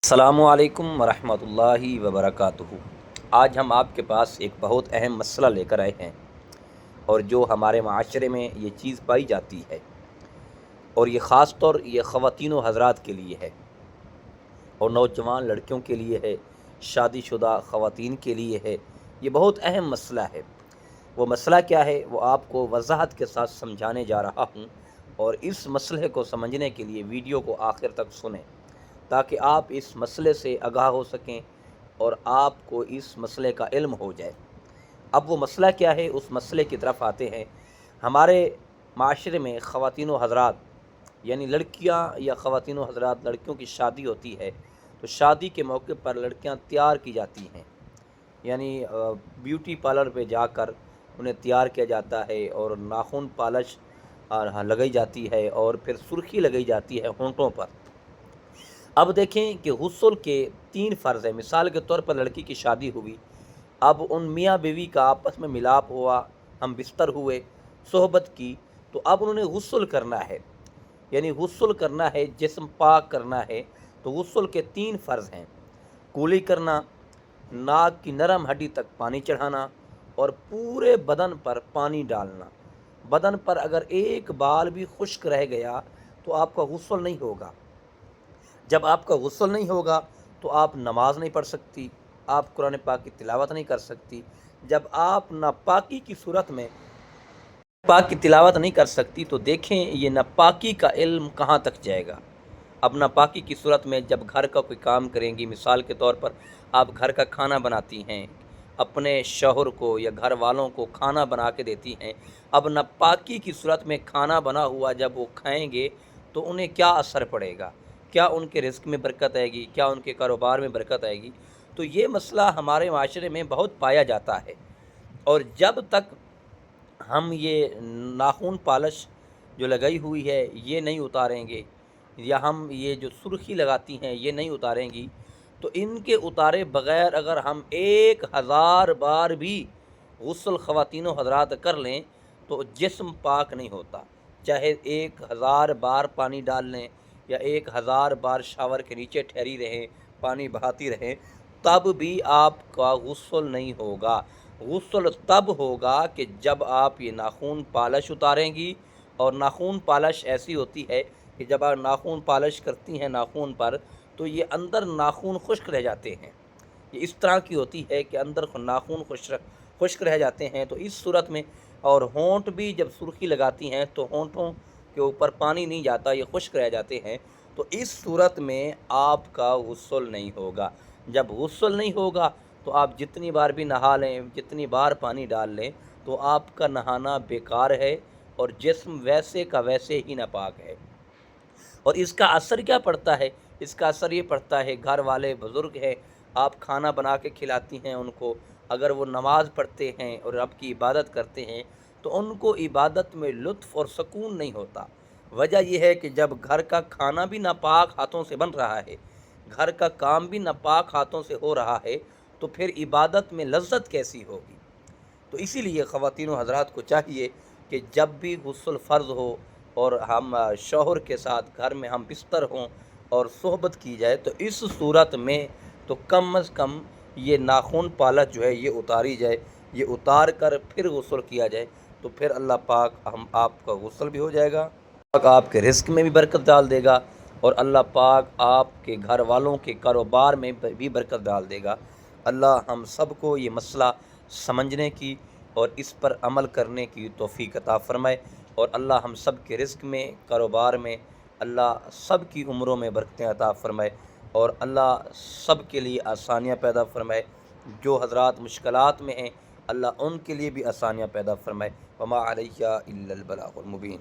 السلام علیکم ورحمۃ اللہ وبرکاتہ۔ آج ہم آپ کے پاس ایک بہت اہم مسئلہ لے کر آئے ہیں، اور جو ہمارے معاشرے میں یہ چیز پائی جاتی ہے، اور یہ خاص طور یہ خواتین و حضرات کے لیے ہے، اور نوجوان لڑکیوں کے لیے ہے، شادی شدہ خواتین کے لیے ہے۔ یہ بہت اہم مسئلہ ہے۔ وہ مسئلہ کیا ہے وہ آپ کو وضاحت کے ساتھ سمجھانے جا رہا ہوں، اور اس مسئلے کو سمجھنے کے لیے ویڈیو کو آخر تک سنیں، تاکہ آپ اس مسئلے سے آگاہ ہو سکیں اور آپ کو اس مسئلے کا علم ہو جائے۔ اب وہ مسئلہ کیا ہے، اس مسئلے کی طرف آتے ہیں۔ ہمارے معاشرے میں خواتین و حضرات، یعنی لڑکیاں یا خواتین و حضرات، لڑکیوں کی شادی ہوتی ہے تو شادی کے موقع پر لڑکیاں تیار کی جاتی ہیں، یعنی بیوٹی پارلر پہ جا کر انہیں تیار کیا جاتا ہے، اور ناخن پالش لگائی جاتی ہے، اور پھر سرخی لگائی جاتی ہے ہونٹوں پر۔ اب دیکھیں کہ غسل کے 3 فرض ہیں۔ مثال کے طور پر لڑکی کی شادی ہوئی، اب ان میاں بیوی کا آپس میں ملاپ ہوا، ہم بستر ہوئے، صحبت کی، تو اب انہوں نے غسل کرنا ہے، یعنی غسل کرنا ہے، جسم پاک کرنا ہے۔ تو غسل کے 3 فرض ہیں: کولی کرنا، ناک کی نرم ہڈی تک پانی چڑھانا، اور پورے بدن پر پانی ڈالنا۔ بدن پر اگر ایک بال بھی خشک رہ گیا تو آپ کا غسل نہیں ہوگا۔ جب آپ کا غسل نہیں ہوگا تو آپ نماز نہیں پڑھ سکتی، آپ قرآن پاک کی تلاوت نہیں کر سکتی۔ جب آپ ناپاکی کی صورت میں پاک کی تلاوت نہیں کر سکتی تو دیکھیں یہ ناپاکی کا علم کہاں تک جائے گا۔ اب ناپاکی کی صورت میں جب گھر کا کوئی کام کریں گی، مثال کے طور پر آپ گھر کا کھانا بناتی ہیں، اپنے شوہر کو یا گھر والوں کو کھانا بنا کے دیتی ہیں، اب ناپاکی کی صورت میں کھانا بنا ہوا جب وہ کھائیں گے تو انہیں کیا اثر پڑے گا؟ کیا ان کے رزق میں برکت آئے گی؟ کیا ان کے کاروبار میں برکت آئے گی؟ تو یہ مسئلہ ہمارے معاشرے میں بہت پایا جاتا ہے، اور جب تک ہم یہ ناخن پالش جو لگائی ہوئی ہے یہ نہیں اتاریں گے، یا ہم یہ جو سرخی لگاتی ہیں یہ نہیں اتاریں گی، تو ان کے اتارے بغیر اگر ہم 1000 بار بھی غسل خواتین و حضرات کر لیں تو جسم پاک نہیں ہوتا۔ چاہے 1000 بار پانی ڈال لیں، یا 1000 بار شاور کے نیچے ٹھہری رہیں، پانی بہاتی رہیں، تب بھی آپ کا غسل نہیں ہوگا۔ غسل تب ہوگا کہ جب آپ یہ ناخن پالش اتاریں گی، اور ناخن پالش ایسی ہوتی ہے کہ جب آپ ناخن پالش کرتی ہیں ناخن پر تو یہ اندر ناخن خشک رہ جاتے ہیں۔ یہ اس طرح کی ہوتی ہے کہ اندر ناخن خشک رہ جاتے ہیں، تو اس صورت میں، اور ہونٹ بھی جب سرخی لگاتی ہیں تو ہونٹوں کے اوپر پانی نہیں جاتا، یہ خشک رہ جاتے ہیں، تو اس صورت میں آپ کا غسل نہیں ہوگا۔ جب غسل نہیں ہوگا تو آپ جتنی بار بھی نہا لیں، جتنی بار پانی ڈال لیں، تو آپ کا نہانا بیکار ہے، اور جسم ویسے کا ویسے ہی ناپاک ہے۔ اور اس کا اثر کیا پڑتا ہے؟ اس کا اثر یہ پڑتا ہے، گھر والے بزرگ ہیں، آپ کھانا بنا کے کھلاتی ہیں ان کو، اگر وہ نماز پڑھتے ہیں اور رب کی عبادت کرتے ہیں تو ان کو عبادت میں لطف اور سکون نہیں ہوتا۔ وجہ یہ ہے کہ جب گھر کا کھانا بھی ناپاک ہاتھوں سے بن رہا ہے، گھر کا کام بھی ناپاک ہاتھوں سے ہو رہا ہے، تو پھر عبادت میں لذت کیسی ہوگی؟ تو اسی لیے خواتین و حضرات کو چاہیے کہ جب بھی غسل فرض ہو اور ہم شوہر کے ساتھ گھر میں ہم بستر ہوں اور صحبت کی جائے، تو اس صورت میں تو کم از کم یہ ناخن پالش جو ہے یہ اتاری جائے، یہ اتار کر پھر غسل کیا جائے، تو پھر اللہ پاک آپ کا غسل بھی ہو جائے گا، پاک آپ کے رزق میں بھی برکت ڈال دے گا، اور اللہ پاک آپ کے گھر والوں کے کاروبار میں بھی برکت ڈال دے گا۔ اللہ ہم سب کو یہ مسئلہ سمجھنے کی اور اس پر عمل کرنے کی توفیق عطا فرمائے، اور اللہ ہم سب کے رزق میں، کاروبار میں، اللہ سب کی عمروں میں برکتیں عطا فرمائے، اور اللہ سب کے لیے آسانیاں پیدا فرمائے۔ جو حضرات مشکلات میں ہیں اللہ ان کے لیے بھی آسانیاں پیدا فرمائے۔ وما علیہ الا البلاغ المبین۔